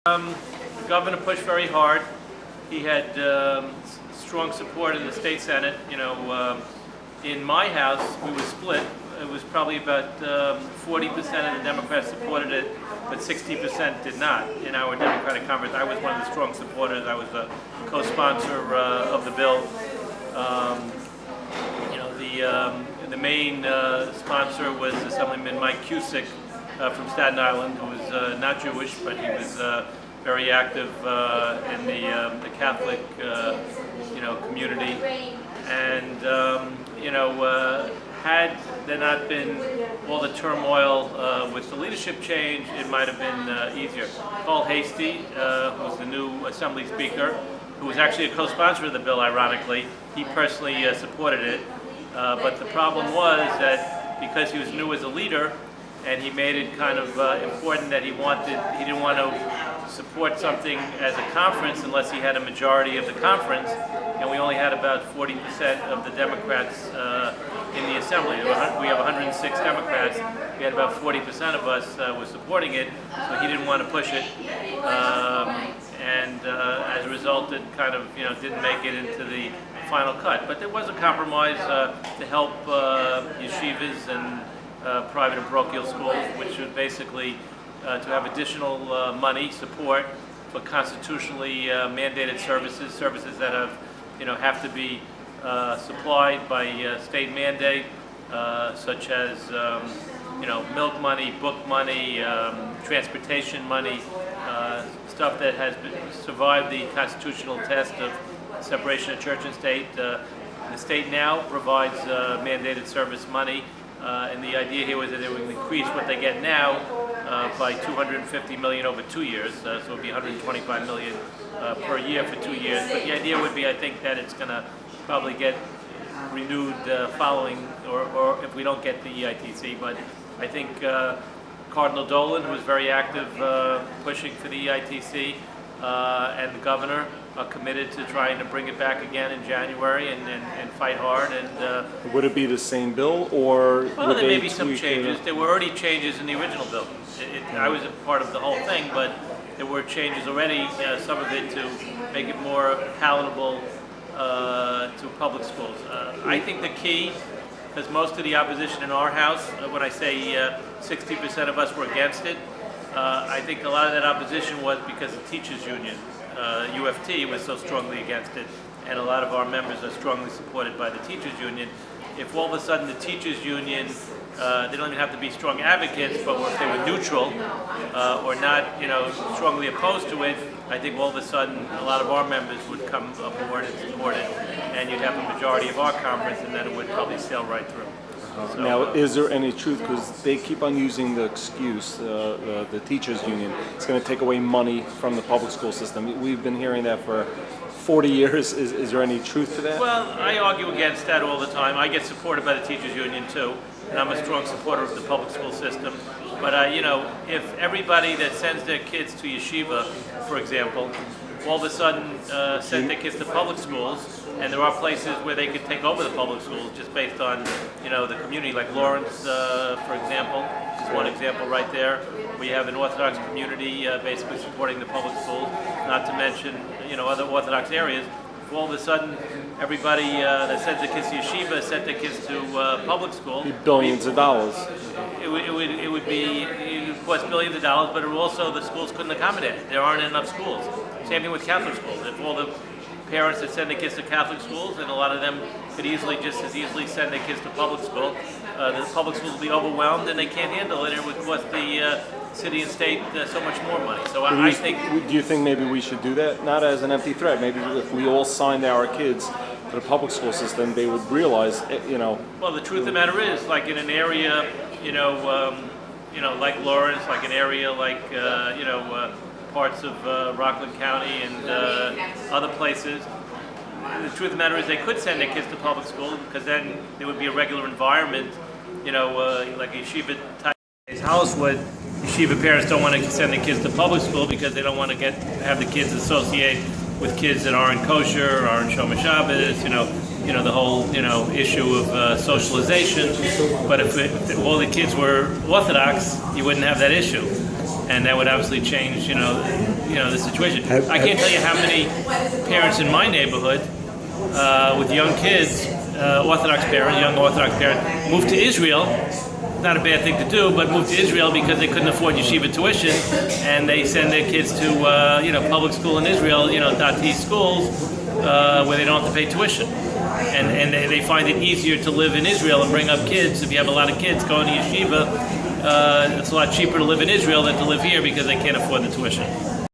The governor pushed very hard. He had strong support in the state senate. In my house, we were split. It was probably about 40% of the Democrats supported it, but 60% did not. In our Democratic conference, I was one of the strong supporters. I was a co-sponsor of the bill. The main sponsor was Assemblyman Mike Cusick from Staten Island, who was not Jewish, but he was very active in the Catholic community. And had there not been all the turmoil with the leadership change, it might have been easier. Paul Hasty, who was the new Assembly Speaker, who was actually a co-sponsor of the bill, ironically, he personally supported it. But the problem was that because he was new as a leader, and he made it kind of important that he didn't want to support something as a conference unless he had a majority of the conference, and we only had about 40% of the Democrats in the Assembly. We have 106 Democrats. We had about 40% of us was supporting it, so he didn't want to push it. As a result, it kind of didn't make it into the final cut. But there was a compromise to help yeshivas and private and parochial schools, which would basically to have additional money support for constitutionally mandated services that have to be supplied by state mandate, such as milk money, book money, transportation money, stuff that has survived the constitutional test of separation of church and state. The state now provides mandated service money, and the idea here was that it would increase what they get now by $250 million over 2 years, so it would be $125 million per year for 2 years. But the idea would be, I think, that it's going to probably get renewed following, or if we don't get the EITC. But I think Cardinal Dolan, who was very active pushing for the EITC, and the governor are committed to trying to bring it back again in January and fight hard. And would it be the same bill, or well, there may be some changes. There were already changes in the original bill. I was a part of the whole thing, but there were changes already, some of it to make it more palatable to public schools. I think the key, because most of the opposition in our house, when I say 60% of us were against it, I think a lot of that opposition was because the teachers union, UFT, was so strongly against it, and a lot of our members are strongly supported by the teachers union. If all of a sudden the teachers union, they don't even have to be strong advocates, but if they were neutral or not, strongly opposed to it, I think all of a sudden a lot of our members would come aboard and support it, and you'd have a majority of our conference, and then it would probably sail right through. So, now, is there any truth, because they keep on using the excuse, the teachers union, it's going to take away money from the public school system. We've been hearing that for 40 years. Is there any truth to that? Well, I argue against that all the time. I get supported by the teachers union too, and I'm a strong supporter of the public school system. But if everybody that sends their kids to yeshiva, for example, all of a sudden send their kids to public schools, and there are places where they could take over the public schools just based on, the community, like Lawrence, for example, is one example right there. We have an Orthodox community basically supporting the public schools, not to mention, other Orthodox areas. If all of a sudden everybody that sends their kids to yeshiva sent their kids to public school, billions of dollars. It would cost billions of dollars, but also the schools couldn't accommodate it. There aren't enough schools. Same thing with Catholic schools. If all the parents that send their kids to Catholic schools, and a lot of them could just as easily send their kids to public school, the public schools will be overwhelmed and they can't handle it, and it would cost the city and state so much more money. So I think... Do you think maybe we should do that? Not as an empty threat. Maybe if we all signed our kids to the public school system, they would realize, Well, the truth of the matter is, like in an area, like Lawrence, like an area like, parts of Rockland County and other places, the truth of the matter is they could send their kids to public school, because then there would be a regular environment, like a yeshiva type. His house would, yeshiva parents don't want to send their kids to public school because they don't want to have the kids associate with kids that aren't kosher, aren't Shomer Shabbos, the whole issue of socialization. But if all the kids were Orthodox, you wouldn't have that issue, and that would obviously change the situation. I can't tell you how many parents in my neighborhood with young kids, young Orthodox parent, moved to Israel. Not a bad thing to do, but moved to Israel because they couldn't afford yeshiva tuition, and they send their kids to public school in Israel, Dati schools, where they don't have to pay tuition. And they find it easier to live in Israel and bring up kids. If you have a lot of kids going to yeshiva, it's a lot cheaper to live in Israel than to live here because they can't afford the tuition.